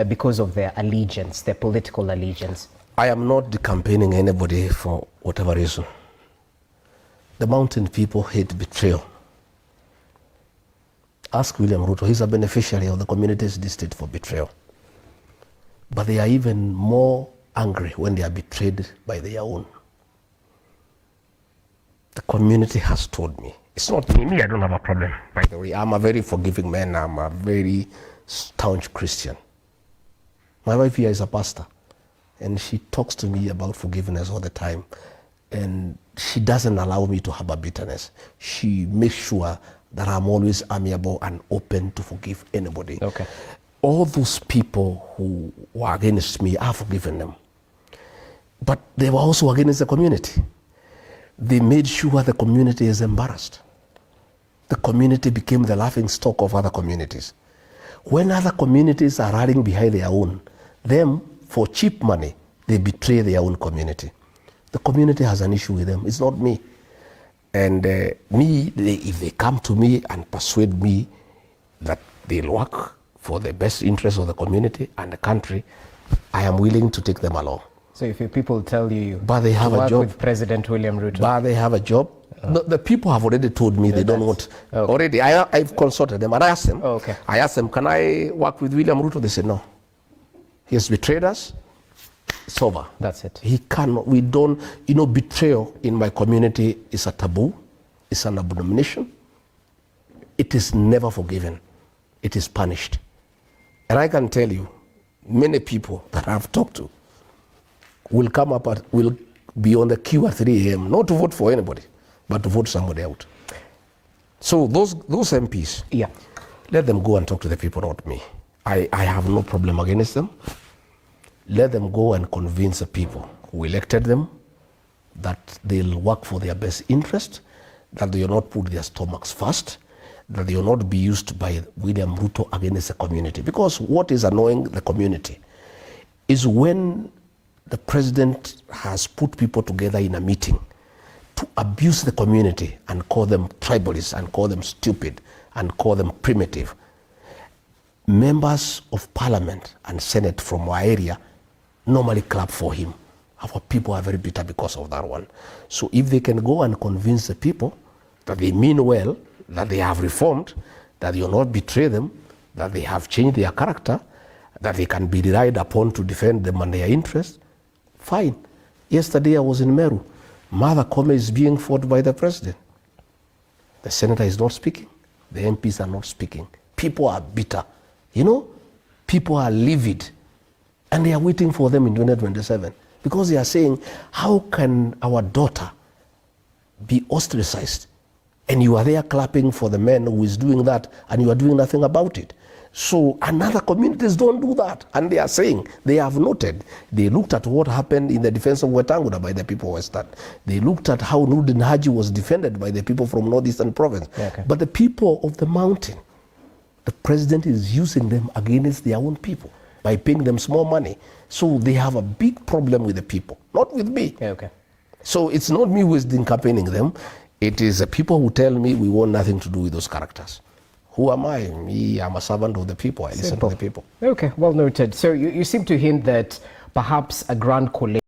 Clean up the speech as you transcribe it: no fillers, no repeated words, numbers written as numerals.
because of their allegiance, their political allegiance? I am not campaigning anybody for whatever reason. The mountain people hate betrayal. Ask William Ruto, he's a beneficiary of the communities listed for betrayal. But they are even more angry when they are betrayed by their own. The community has told me. It's not me, I don't have a problem, by the way. I'm a very forgiving man, I'm a very staunch Christian. My wife here is a pastor, and she talks to me about forgiveness all the time. And she doesn't allow me to have a bitterness. She makes sure that I'm always amiable and open to forgive anybody. Okay. All those people who were against me, I've forgiven them. But they were also against the community. They made sure the community is embarrassed. The community became the laughing stock of other communities. When other communities are rallying behind their own, them, for cheap money, they betray their own community. The community has an issue with them. It's not me. And if they come to me and persuade me that they'll work for the best interest of the community and the country, I am willing to take them along. So if people tell you but they have to work a job with President William Ruto, but they have a job, the people have already told me they don't want. Okay. Already, I've consulted them and I asked them. Oh, okay. I asked them, can I work with William Ruto? They said no. He has betrayed us. It's over. That's it. He cannot. We don't. Betrayal in my community is a taboo. It's an abomination. It is never forgiven. It is punished. And I can tell you, many people that I've talked to will come up will be on the queue at 3 a.m. not to vote for anybody, but to vote somebody out. So those MPs, yeah, let them go and talk to the people, not me. I have no problem against them. Let them go and convince the people who elected them that they'll work for their best interest, that they will not put their stomachs first, that they will not be used by William Ruto against the community. Because what is annoying the community is when the president has put people together in a meeting to abuse the community and call them tribalists and call them stupid and call them primitive. Members of parliament and senate from our area normally clap for him. Our people are very bitter because of that one. So if they can go and convince the people that they mean well, that they have reformed, that you will not betray them, that they have changed their character, that they can be relied upon to defend them and their interests, fine. Yesterday I was in Meru. Mother Kome is being fought by the president. The senator is not speaking. The MPs are not speaking. People are bitter. People are livid. And they are waiting for them in 2027. Because they are saying, how can our daughter be ostracized? And you are there clapping for the man who is doing that, and you are doing nothing about it. So another communities don't do that. And they are saying, they have noted, they looked at what happened in the defense of Wetangula by the people of Western. They looked at how Nurdin Haji was defended by the people from Northeastern Province. Yeah, okay. But the people of the mountain, the president is using them against their own people by paying them small money. So they have a big problem with the people, not with me. Yeah, okay. So it's not me who is campaigning them. It is the people who tell me we want nothing to do with those characters. Who am I? Me, I'm a servant of the people. I listen to the people. Okay, well noted. So you seem to hint that perhaps a grand coalition